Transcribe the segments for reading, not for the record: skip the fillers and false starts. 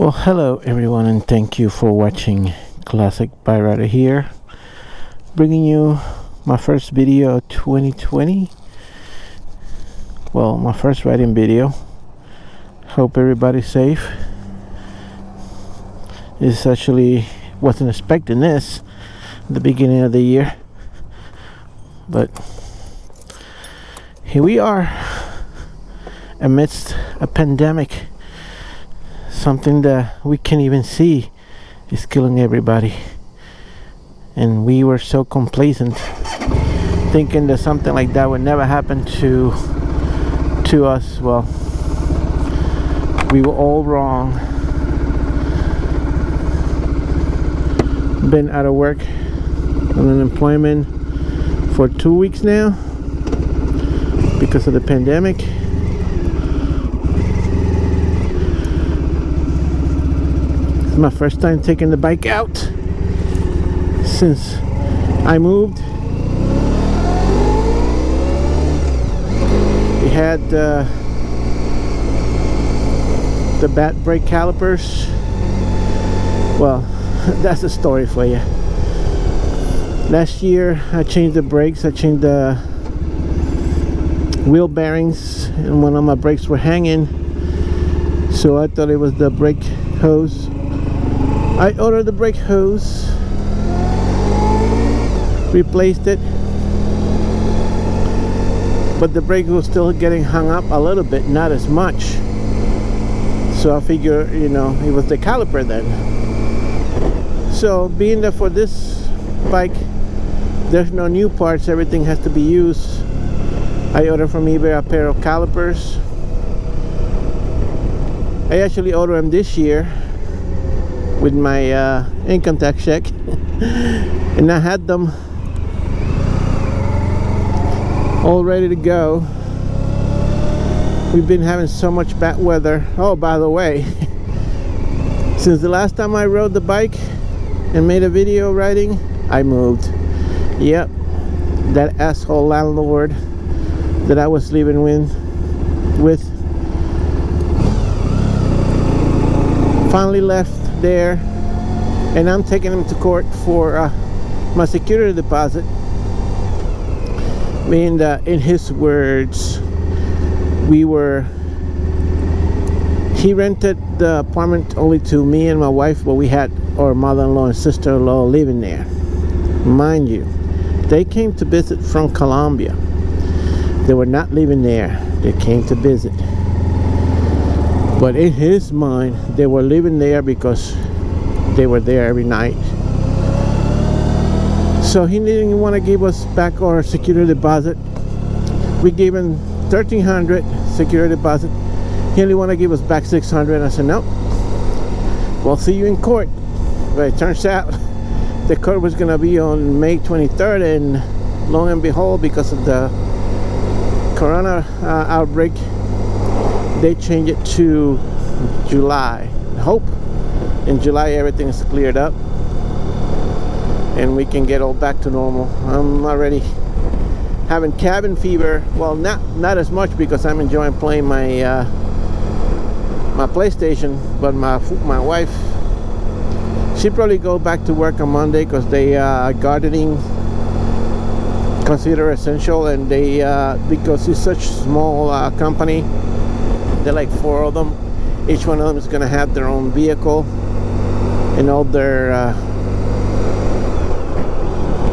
Well, hello everyone, and thank you for watching Classic Bike Rider here, bringing you my first video of 2020. Well, my first riding video. Hope everybody's safe. This actually wasn't expecting this at the beginning of the year, but here we are amidst a pandemic. Something that we can't even see is killing everybody, and we were so complacent, thinking that something like that would never happen to us. Well, we were all wrong. Been out of work on unemployment for 2 weeks now because of the pandemic. My first time taking the bike out since I moved. We had the bad brake calipers. Well, that's a story for you. Last year I changed the brakes, I changed the wheel bearings, and one of my brakes were hanging, so I thought it was the brake hose. I ordered the brake hose, replaced it, but the brake was still getting hung up a little bit, not as much. So I figure, it was the caliper then. So being that for this bike there's no new parts, everything has to be used, I ordered from eBay a pair of calipers. I actually ordered them this year with my income tax check, and I had them all ready to go. We've been having so much bad weather. Oh, by the way, since the last time I rode the bike and made a video riding, I moved. Yep, that asshole landlord that I was living with finally left there, and I'm taking him to court for my security deposit, meaning that, in his words, he rented the apartment only to me and my wife, but we had our mother-in-law and sister-in-law living there. Mind you, they came to visit from Colombia. They were not living there, they came to visit. But in his mind, they were living there because they were there every night. So he didn't want to give us back our security deposit. We gave him $1,300 security deposit. He only wanted to give us back $600. I said, no, we'll see you in court. But it turns out the court was going to be on May 23rd, and lo and behold, because of the corona outbreak, they changed it to July. Hope in July everything is cleared up and we can get all back to normal. I'm already having cabin fever. Well, not as much because I'm enjoying playing my my PlayStation, but my wife, she probably go back to work on Monday because they gardening consider essential, and they because it's such a small company, they're like 4 of them. Each one of them is going to have their own vehicle and all their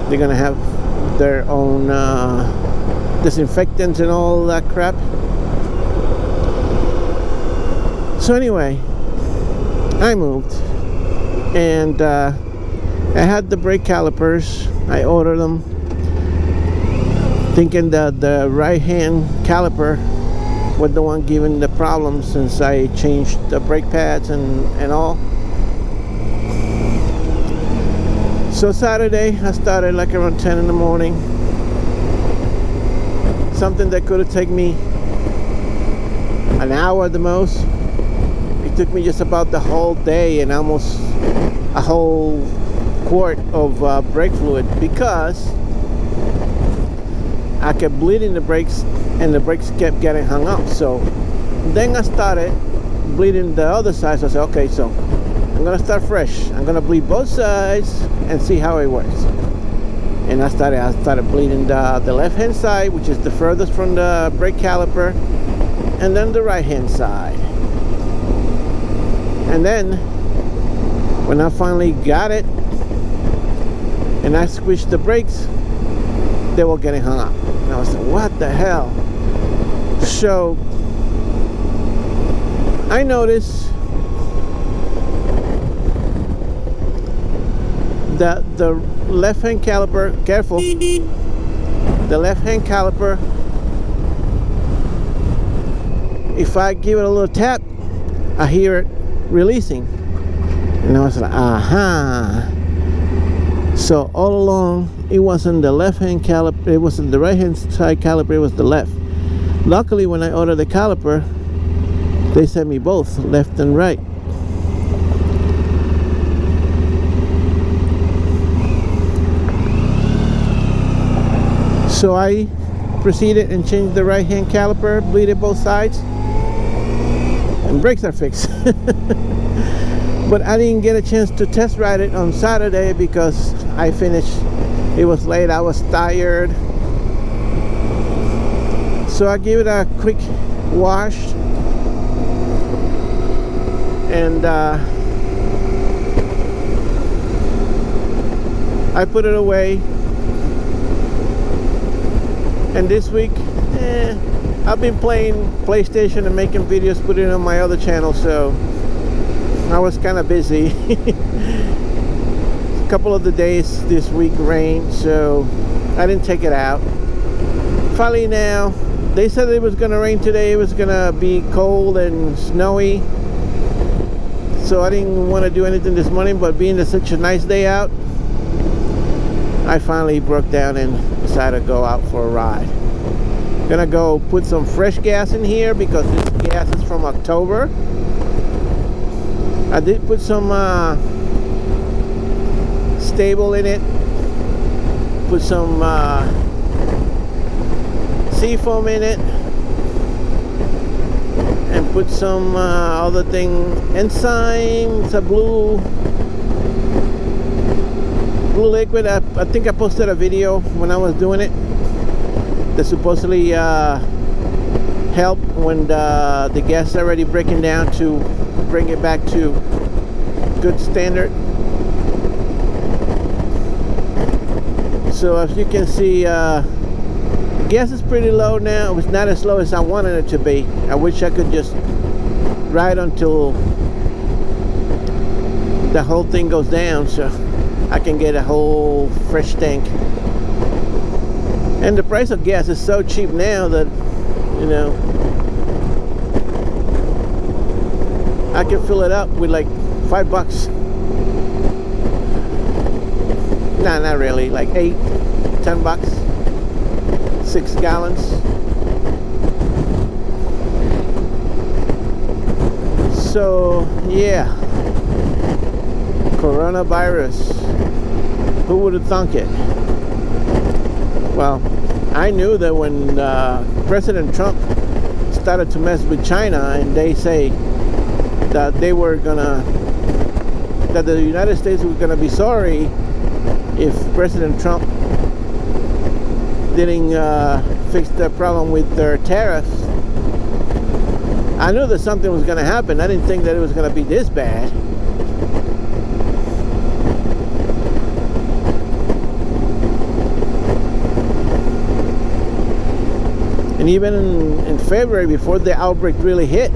they're going to have their own disinfectants and all that crap. So anyway, I moved, and I had the brake calipers. I ordered them thinking that the right hand caliper was the one giving the problem, since I changed the brake pads and all. So Saturday I started like around 10 in the morning. Something that could have taken me an hour at the most, it took me just about the whole day and almost a whole quart of brake fluid, because I kept bleeding the brakes and the brakes kept getting hung up. So then I started bleeding the other side. So I said, okay, so I'm gonna start fresh. I'm gonna bleed both sides and see how it works. And I started bleeding the left hand side, which is the furthest from the brake caliper, and then the right hand side. And then when I finally got it and I squished the brakes, they were getting hung up. And I was like, what the hell? So I noticed that the left hand caliper, careful, the left hand caliper, if I give it a little tap, I hear it releasing. And I was like, aha. So all along, it wasn't the left hand caliper, it wasn't the right hand side caliper, it was the left. Luckily, when I ordered the caliper, they sent me both, left and right. So I proceeded and changed the right hand caliper, bleeded both sides, and brakes are fixed. But I didn't get a chance to test ride it on Saturday because I finished, it was late, I was tired. So I gave it a quick wash, and I put it away. And this week, I've been playing PlayStation and making videos, putting it on my other channel, so I was kind of busy. A couple of the days this week rained, so I didn't take it out. Finally now, they said it was going to rain today, it was going to be cold and snowy, so I didn't want to do anything this morning, but being it's such a nice day out, I finally broke down and decided to go out for a ride. Gonna go put some fresh gas in here because this gas is from October. I did put some stable in it, put some seafoam in it, and put some other thing, enzyme. It's a blue liquid. I think I posted a video when I was doing it that supposedly help when the gas is already breaking down to bring it back to good standard. So as you can see, gas is pretty low now. It's not as low as I wanted it to be. I wish I could just ride until the whole thing goes down so I can get a whole fresh tank. And the price of gas is so cheap now that, you know, I can fill it up with like $5. Nah, not really, like $8-10, 6 gallons. So yeah, coronavirus, who would have thunk it? Well, I knew that when President Trump started to mess with China and they say that they were gonna, that the United States was gonna be sorry if President Trump didn't fix the problem with their tariffs. I knew that something was gonna happen. I didn't think that it was gonna be this bad. And even in February, before the outbreak really hit,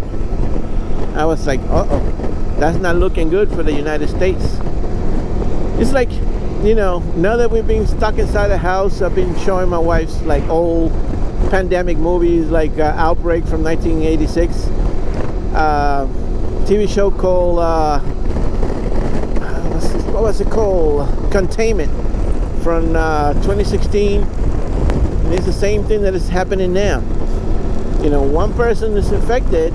I was like, uh-oh, that's not looking good for the United States. It's like, you know, now that we've been stuck inside the house, I've been showing my wife's like old pandemic movies like Outbreak from 1986, TV show called, what was it called? Containment from 2016. And it's the same thing that is happening now. You know, one person is infected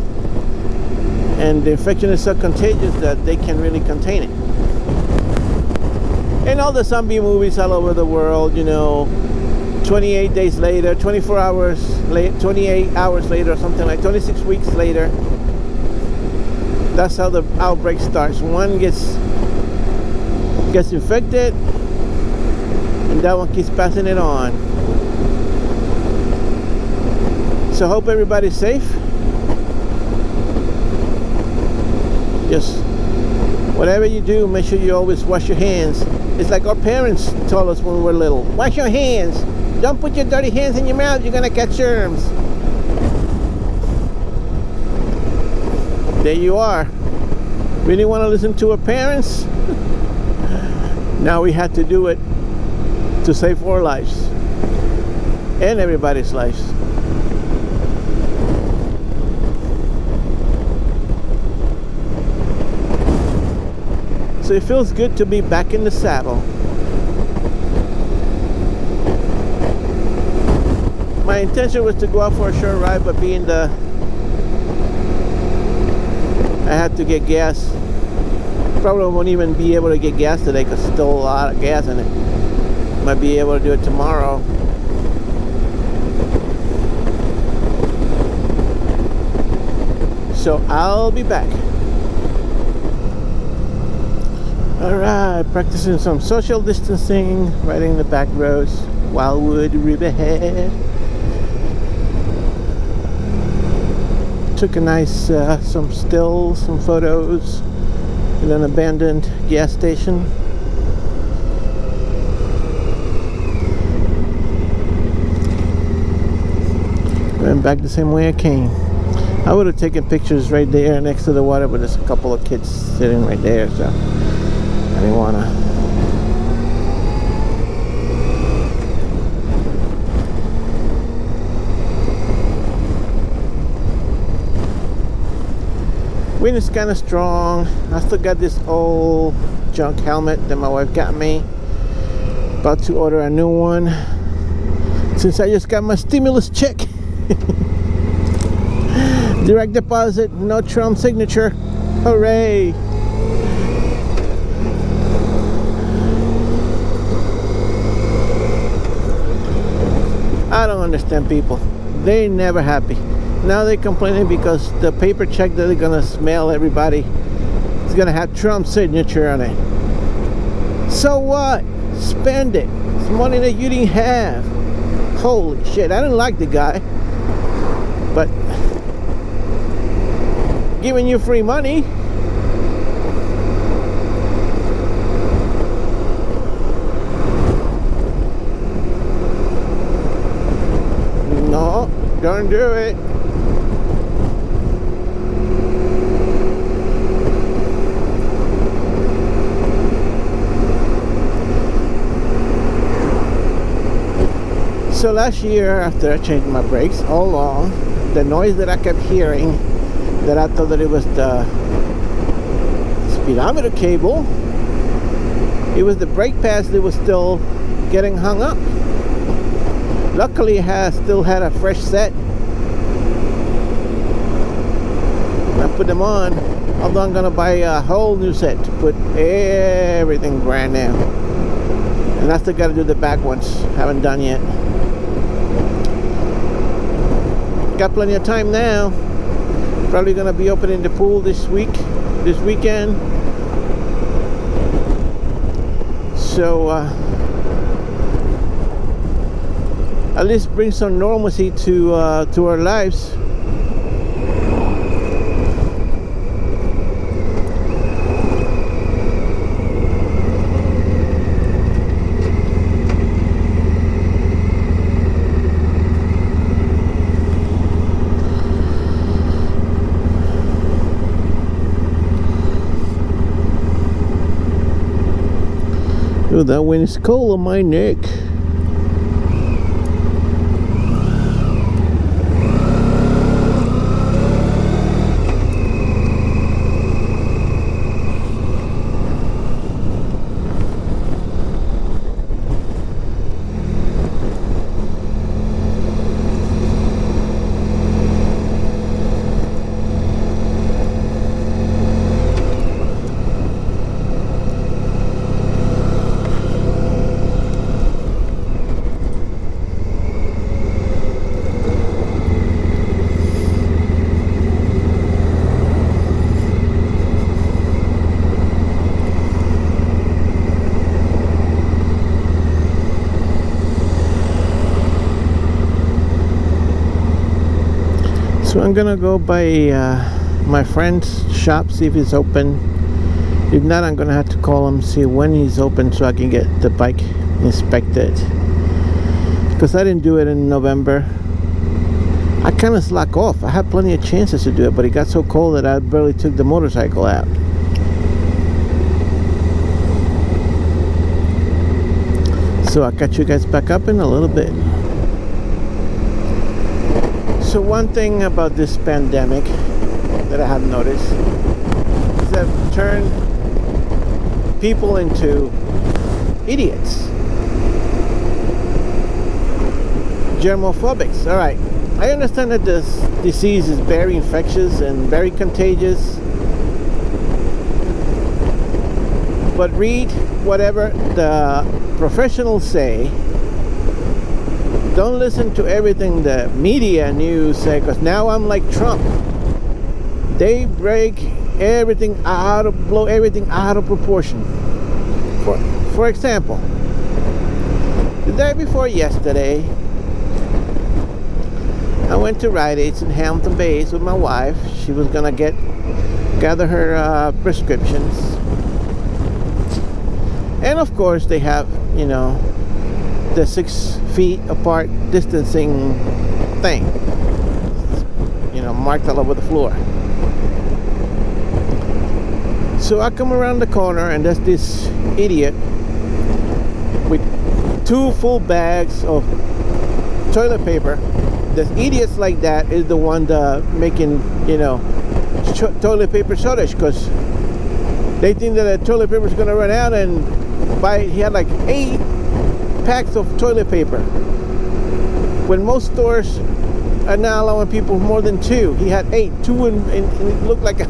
and the infection is so contagious that they can really contain it. And all the zombie movies all over the world, you know, 28 days later, 24 hours late, 28 hours later, or something like 26 weeks later, That's how the outbreak starts. One gets infected, and that one keeps passing it on. So hope everybody's safe. Just whatever you do, make sure you always wash your hands. It's like our parents told us when we were little. Wash your hands. Don't put your dirty hands in your mouth. You're gonna catch germs. There you are. Really want to listen to our parents? Now we have to do it to save our lives and everybody's lives. So it feels good to be back in the saddle. My intention was to go out for a short ride, but being I had to get gas. Probably won't even be able to get gas today because still a lot of gas in it. Might be able to do it tomorrow. So I'll be back. Alright, practicing some social distancing, riding the back roads, Wildwood, Riverhead. Took a nice, some stills, some photos in an abandoned gas station. Went back the same way I came. I would have taken pictures right there next to the water, but there's a couple of kids sitting right there, so I didn't want to. Wind is kind of strong. I still got this old junk helmet that my wife got me. About to order a new one since I just got my stimulus check. Direct deposit, no Trump signature. Hooray! I don't understand people. They're never happy. Now they're complaining because the paper check that they're gonna mail everybody is gonna have Trump's signature on it. So what? Spend it. It's money that you didn't have. Holy shit, I didn't like the guy, but giving you free money. No, don't do it. So last year, after I changed my brakes all along, the noise that I kept hearing, that I thought that it was the speedometer cable, it was the brake pads that was still getting hung up. Luckily, I still had a fresh set. I put them on, although I'm gonna buy a whole new set to put everything brand new. And I still gotta do the back ones, haven't done yet. Got plenty of time now. Probably gonna be opening the pool this weekend. So at least bring some normalcy to our lives. Oh, that wind is cold on my neck. So I'm gonna go by my friend's shop, see if he's open. If not, I'm gonna have to call him, see when he's open so I can get the bike inspected. Because I didn't do it in November. I kind of slack off. I had plenty of chances to do it, but it got so cold that I barely took the motorcycle out. So I'll catch you guys back up in a little bit. So one thing about this pandemic that I have noticed is that it's turned people into idiots. Germophobics. All right. I understand that this disease is very infectious and very contagious, but read whatever the professionals say. Don't listen to everything the media news say, because now I'm like Trump. They break everything blow everything out of proportion. For example, the day before yesterday, I went to Rite Aid in Hampton Bays with my wife. She was gonna gather her prescriptions, and of course they have, you know, the 6 feet apart distancing thing, you know, marked all over the floor. So I come around the corner and there's this idiot with 2 full bags of toilet paper. The idiots like that is the one making, you know, toilet paper shortage, because they think that the toilet paper is going to run out, and he had like 8 packs of toilet paper when most stores are now allowing people more than 2. He had 8, 2, and it looked like a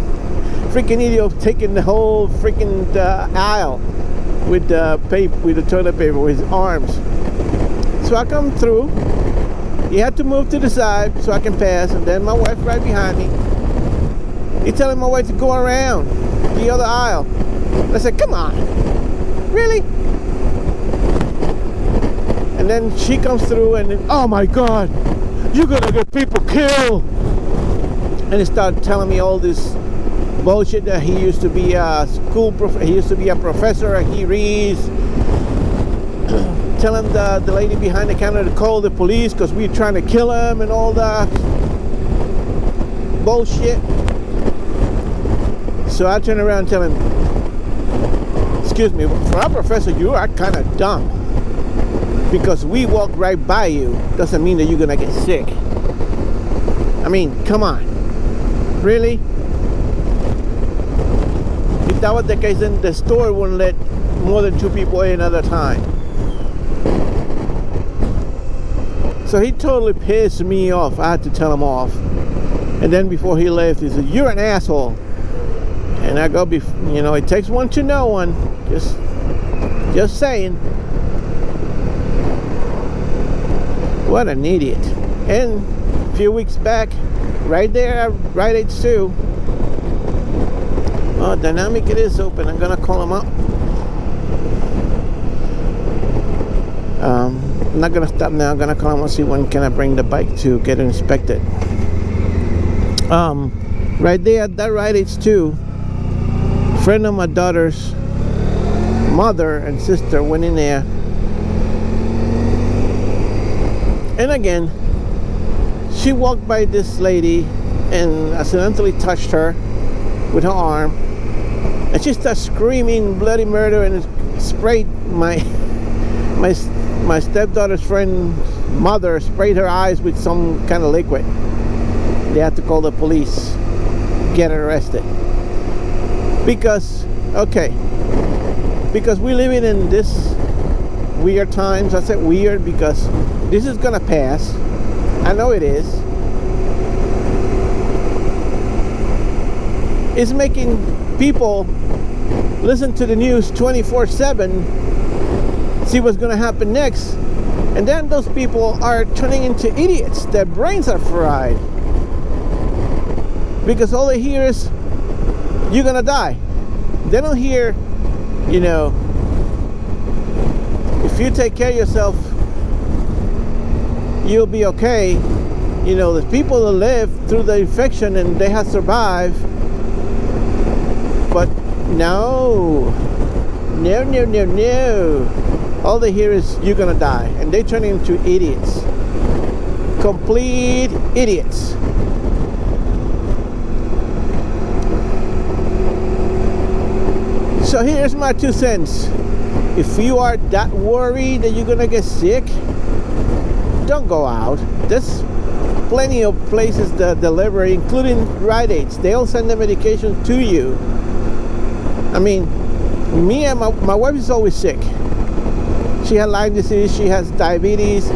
freaking idiot taking the whole freaking aisle with the toilet paper with his arms. So I come through. He had to move to the side so I can pass, and then my wife right behind me. He's telling my wife to go around the other aisle. I said, come on, really? And then she comes through and, oh my God, you're gonna get people killed. And he started telling me all this bullshit that he used to be a he used to be a professor, and he reads. Telling the lady behind the counter to call the police because we're trying to kill him and all that bullshit. So I turn around and tell him, excuse me, for a professor you are kind of dumb, because we walk right by you doesn't mean that you're gonna get sick. I mean, come on, really? If that was the case, then the store wouldn't let more than 2 people in at a time. So he totally pissed me off. I had to tell him off. And then before he left, he said, you're an asshole. And I go, you know, it takes one to know one. Just saying. What an idiot. And a few weeks back, right there at Rite Aid too. Oh, Dynamic, it is open. I'm gonna call him up. I'm not gonna stop now. I'm gonna call him and see when can I bring the bike to get it inspected. Right there at that Rite Aid too, friend of my daughter's mother and sister went in there, and again she walked by this lady and accidentally touched her with her arm, and she started screaming bloody murder and sprayed my stepdaughter's friend's mother, sprayed her eyes with some kind of liquid. They had to call the police, get her arrested. Because we're living in this weird times. I said weird because this is gonna pass. I know it is. It's making people listen to the news 24/7, see what's gonna happen next, and then those people are turning into idiots. Their brains are fried because all they hear is you're gonna die. They don't hear, you know, if you take care of yourself, you'll be okay. you know, the people that live through the infection and they have survived. But no. All they hear is you're gonna die, and they turn into idiots, complete idiots. So here's my 2 cents. If you are that worried that you're gonna get sick, don't go out. There's plenty of places that deliver, including Rite Aids. They'll send the medication to you. I mean, me and my wife is always sick. She has Lyme disease, she has diabetes.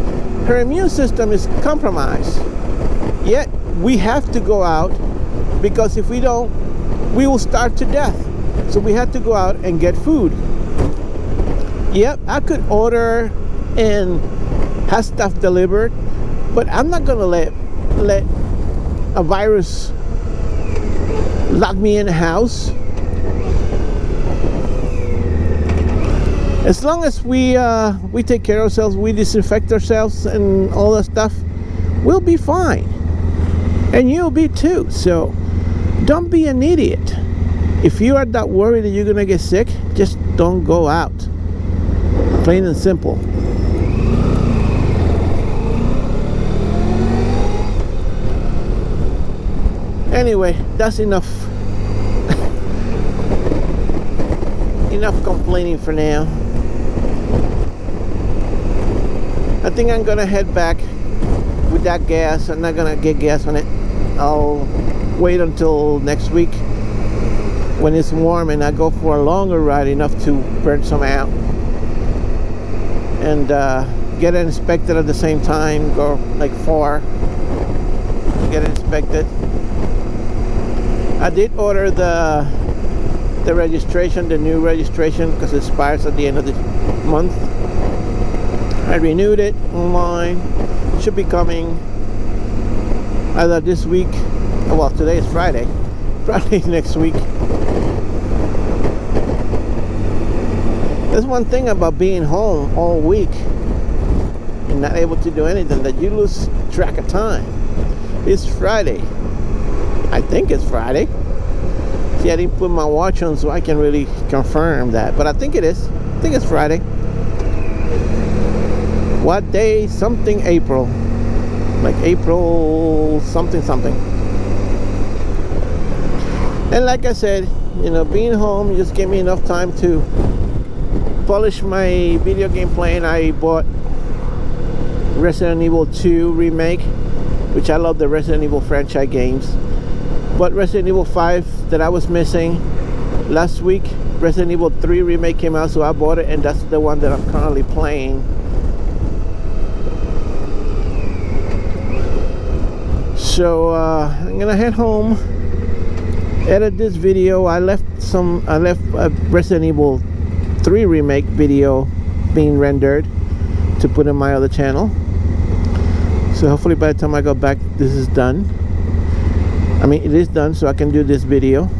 Her immune system is compromised. Yet, we have to go out, because if we don't, we will starve to death. So we have to go out and get food. Yep, I could order and have stuff delivered, but I'm not gonna let a virus lock me in a house. As long as we take care of ourselves, we disinfect ourselves and all that stuff, we'll be fine. And you'll be too. So don't be an idiot. If you are that worried that you're gonna get sick, just don't go out. Plain and simple. Anyway, that's enough. Enough complaining for now. I think I'm gonna head back with that gas. I'm not gonna get gas on it. I'll wait until next week when it's warm and I go for a longer ride, enough to burn some out, and get it inspected at the same time. Go like 4, get it inspected. I did order the registration, the new registration, because it expires at the end of the month. I renewed it online. Should be coming either this week, well, today is Friday, probably next week. There's one thing about being home all week and not able to do anything, that you lose track of time. It's Friday. I think it's Friday. See, I didn't put my watch on so I can really confirm that, but I think it is. I think it's Friday. What day? Something April. Like April something. And like I said, you know, being home just gave me enough time to polish my video game playing. I bought Resident Evil 2 remake, which I love the Resident Evil franchise games. But Resident Evil 5 that I was missing last week, Resident Evil 3 remake came out, so I bought it, and that's the one that I'm currently playing. So I'm gonna head home, edit this video. I left a Resident Evil 3 remake video being rendered to put in my other channel. So hopefully by the time I go back, this is done. I mean, it is done, so I can do this video,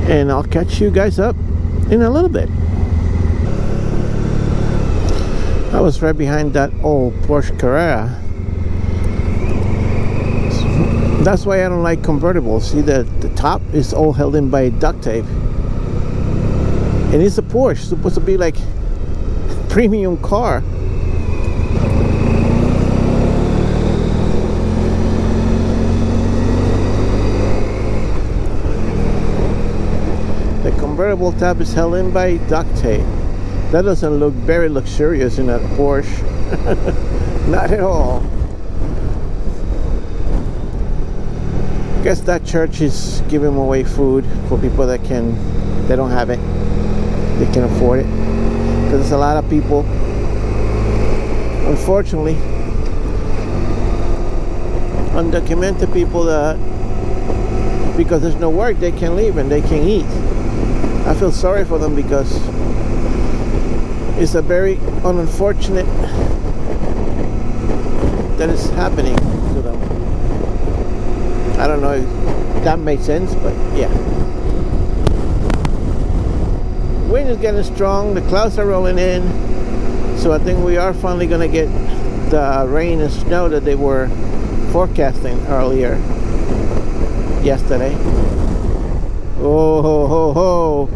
and I'll catch you guys up in a little bit. I was right behind that old Porsche Carrera. That's why I don't like convertibles. See, the top is all held in by duct tape, and it's a Porsche, it's supposed to be like premium car. The convertible top is held in by duct tape. That doesn't look very luxurious in a Porsche. Not at all. Guess that church is giving away food for people that don't have it, they can afford it, because there's a lot of people, unfortunately, undocumented people, that because there's no work, they can leave and they can eat. I feel sorry for them, because it's a very unfortunate that is happening to them. I don't know if that makes sense, but yeah. Wind is getting strong, the clouds are rolling in, so I think we are finally gonna get the rain and snow that they were forecasting earlier yesterday. Oh ho ho ho.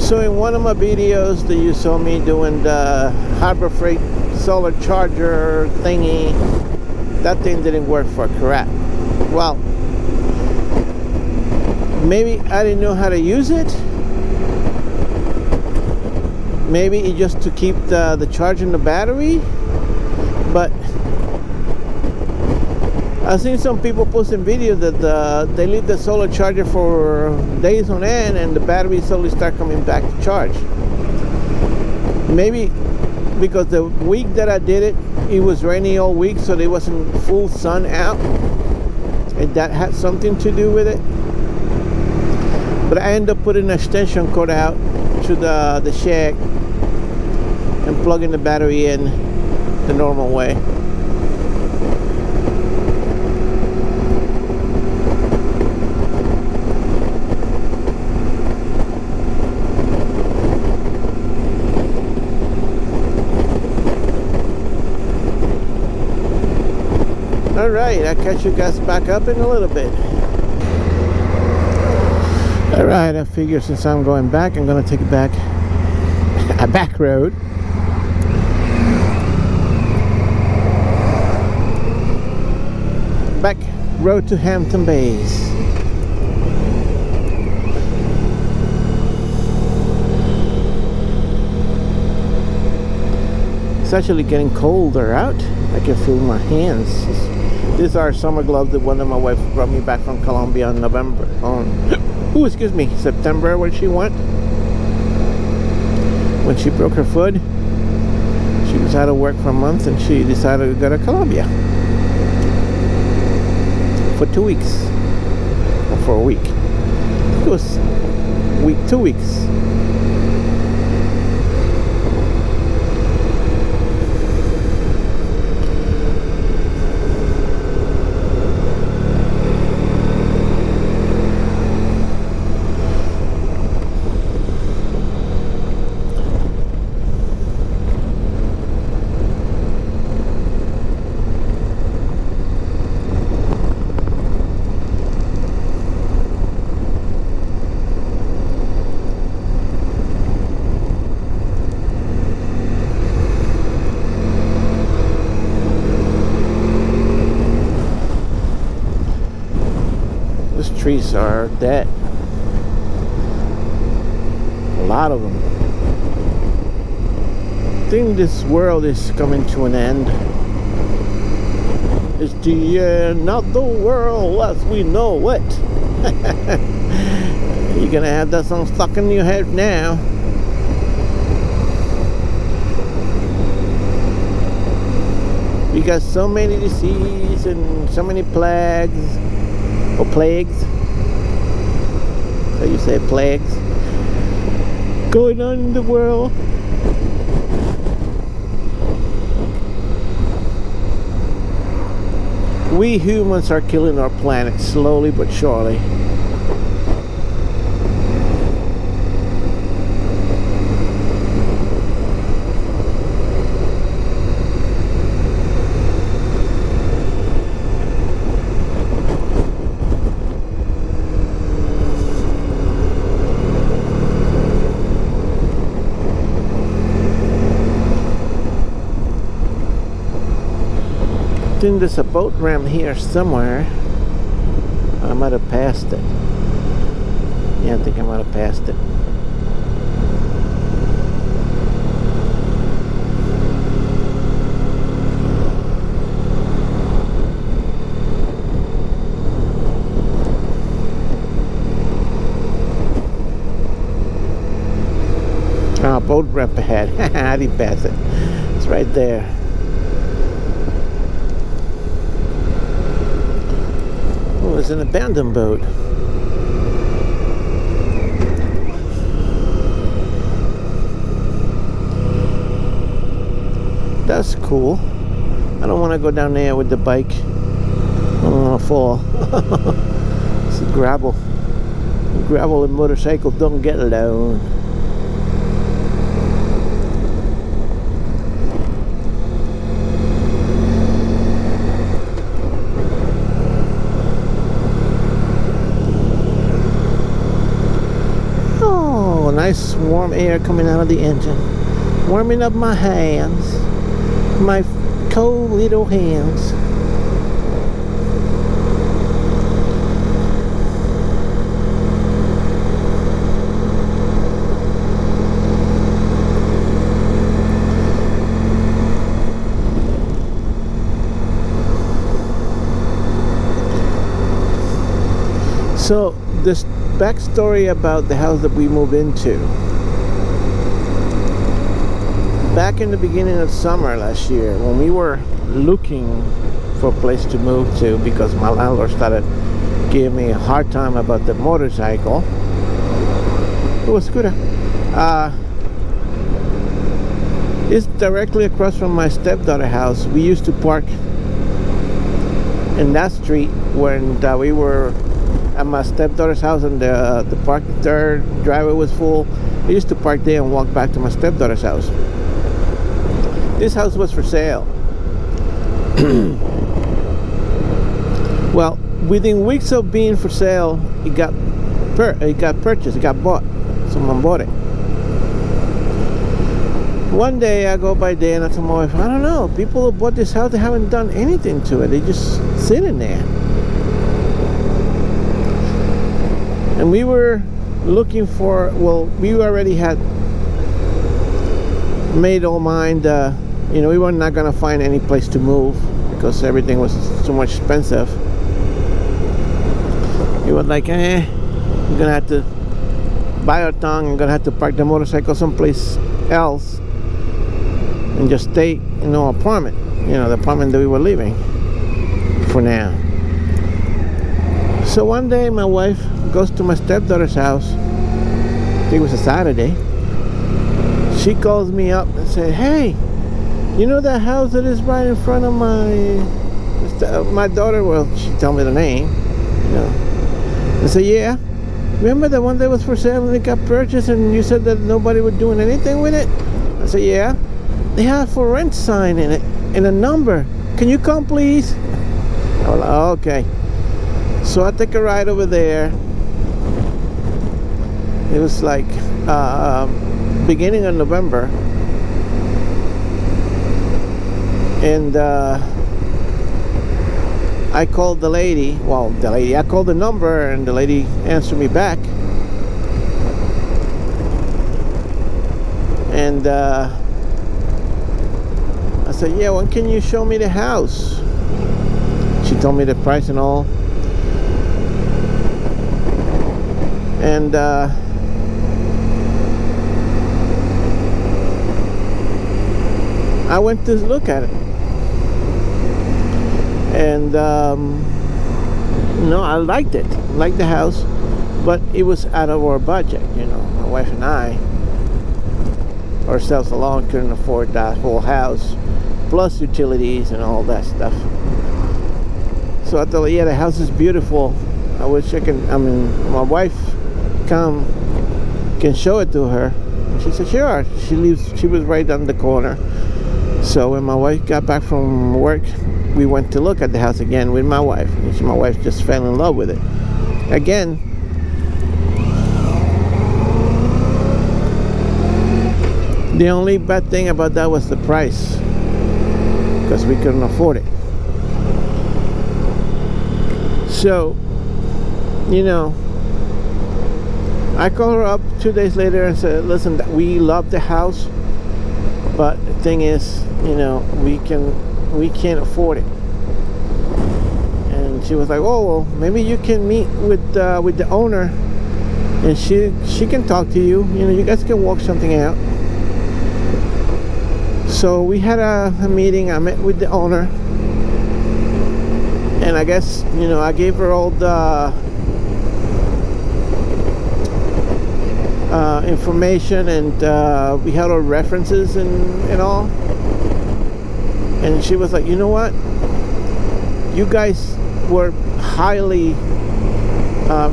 So in one of my videos that you saw me doing the Harbor Freight solar charger thingy, that thing didn't work for crap. Well, maybe I didn't know how to use it. Maybe it just to keep the charge in the battery. But I've seen some people posting videos that they leave the solar charger for days on end and the battery slowly start coming back to charge. Maybe because the week that I did it, it was rainy all week, so there wasn't full sun out, and that had something to do with it. But I ended up putting an extension cord out to the shed and plugging the battery in the normal way. Alright, I'll catch you guys back up in a little bit. Alright, I figure since I'm going back, I'm going to take it back a back road. Back road to Hampton Bays. It's actually getting colder out. I can feel my hands. These are summer gloves that one of my wife brought me back from Colombia in September when she went. When she broke her foot, she was out of work for a month and she decided to go to Colombia for 2 weeks, or for a week. It was 2 weeks. Trees are dead. A lot of them. I think this world is coming to an end. It's the end, not the world as we know it. You're gonna have that song stuck in your head now. We got so many diseases and so many plagues. Or plagues. So you say plagues going on in the world. We humans are killing our planet slowly but surely. I think there's a boat ramp here somewhere. I might have passed it. Yeah, I think I might have passed it. boat ramp ahead. I didn't pass it. It's right there. Oh, it's an abandoned boat. That's cool. I don't want to go down there with the bike. I don't want to fall. It's gravel. Gravel and motorcycles don't get along. Oh, nice warm air coming out of the engine. Warming up my hands. My cold little hands. So this backstory about the house that we moved into. Back in the beginning of summer last year, when we were looking for a place to move to, because my landlord started giving me a hard time about the motorcycle. It was good. It's directly across from my stepdaughter's house. We used to park in that street when we were at my stepdaughter's house, and the parking driveway was full. I used to park there and walk back to my stepdaughter's house. This house was for sale. Well, within weeks of being for sale, it got purchased, it got bought. Someone bought it. One day I go by there and I tell my wife, I don't know, people who bought this house, they haven't done anything to it. They just sitting there. And we were looking for, well, we already had made our mind, we were not going to find any place to move because everything was too much expensive. We were like, we're going to have to buy our tongue. I'm going to have to park the motorcycle someplace else and just stay in our apartment, the apartment that we were living for now. So one day my wife goes to my stepdaughter's house. I think it was a Saturday. She calls me up and said, hey, you know that house that is right in front of my daughter? Well, she told me the name. I said, yeah. Remember the one that was for sale and it got purchased and you said that nobody was doing anything with it? I said, yeah. They have a for rent sign in it and a number. Can you come, please? I was like, okay. So I take a ride over there. It was like beginning of November. And I called the lady. I called the number and the lady answered me back. And I said, yeah, when can you show me the house? She told me the price and all. And I went to look at it. And I liked it. Liked the house, but it was out of our budget. My wife and I ourselves alone couldn't afford that whole house, plus utilities and all that stuff. So I thought, yeah, the house is beautiful. I wish my wife can show it to her. And she said, sure. She was right on the corner. So when my wife got back from work, we went to look at the house again with my wife. And my wife just fell in love with it. Again, the only bad thing about that was the price, because we couldn't afford it. So, I called her up 2 days later and said, listen, we love the house, but the thing is, we can't afford it. And she was like, oh, well, maybe you can meet with the owner and she can talk to you. You guys can work something out. So we had a meeting. I met with the owner, and I guess, you know, I gave her all the information, and we had our references and all. And she was like, you know what, you guys were highly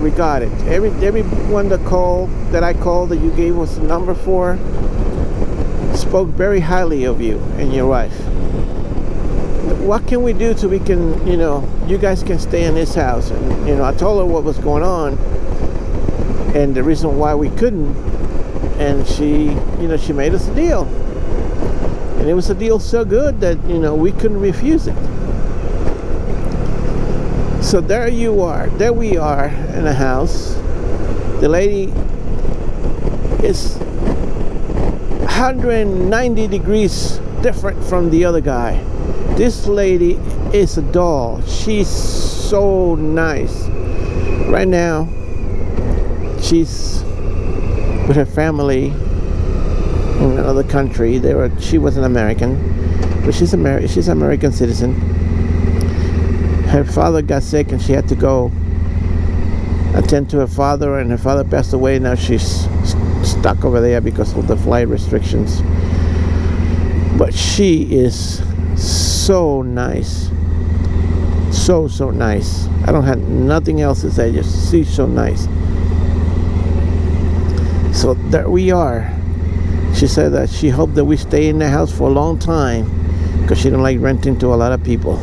regarded. Everyone that I called that you gave us the number for spoke very highly of you and your wife. What can we do so we can, you know, you guys can stay in this house? And, you know, I told her what was going on and the reason why we couldn't, and she, you know, she made us a deal. And it was a deal so good that, you know, we couldn't refuse it. So there you are. There we are in a house. The lady is 190 degrees different from the other guy. This lady is a doll. She's so nice. Right now, she's with her family in another country. She was an American, but she's American citizen. Her father got sick and she had to go attend to her father, and her father passed away. Now she's stuck over there because of the flight restrictions. But she is so nice. So nice. I don't have nothing else to say, just she's so nice. So there we are. She said that she hoped that we stay in the house for a long time because she don't like renting to a lot of people.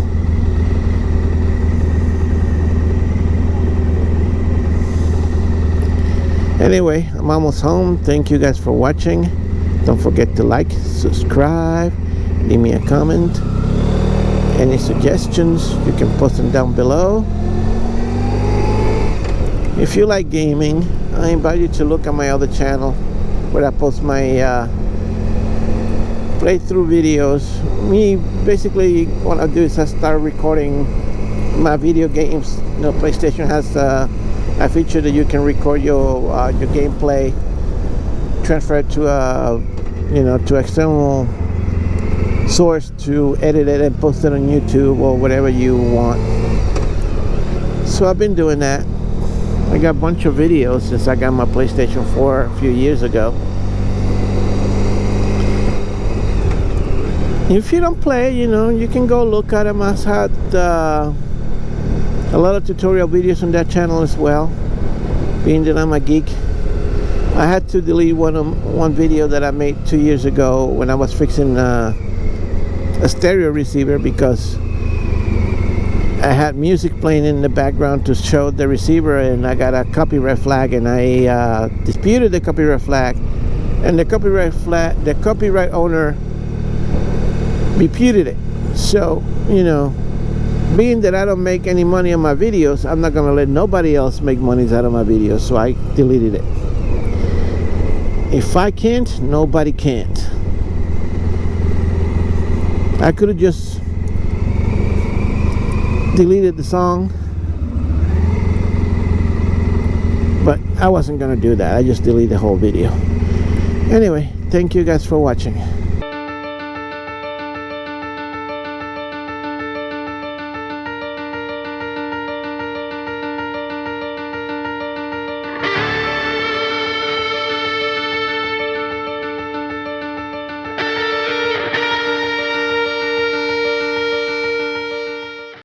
Anyway, I'm almost home. Thank you guys for watching. Don't forget to like, subscribe, leave me a comment. Any suggestions, you can post them down below. If you like gaming, I invite you to look at my other channel where I post my playthrough videos. Basically what I do is I start recording my video games. You know, PlayStation has a feature that you can record your gameplay, transfer it to to external source to edit it and post it on YouTube or whatever you want. So I've been doing that. I got a bunch of videos since I got my PlayStation 4 a few years ago. If you don't play, you know, you can go look at them. I've had a lot of tutorial videos on that channel as well, being that I'm a geek. I had to delete one video that I made 2 years ago when I was fixing a stereo receiver because I had music playing in the background to show the receiver, and I got a copyright flag, and I disputed the copyright flag, and the copyright owner reputed it. So, you know, being that I don't make any money on my videos, I'm not gonna let nobody else make monies out of my videos, so I deleted it. If I can't, nobody can't. I could have just deleted the song, but I wasn't gonna do that. I just deleted the whole video. Anyway, thank you guys for watching.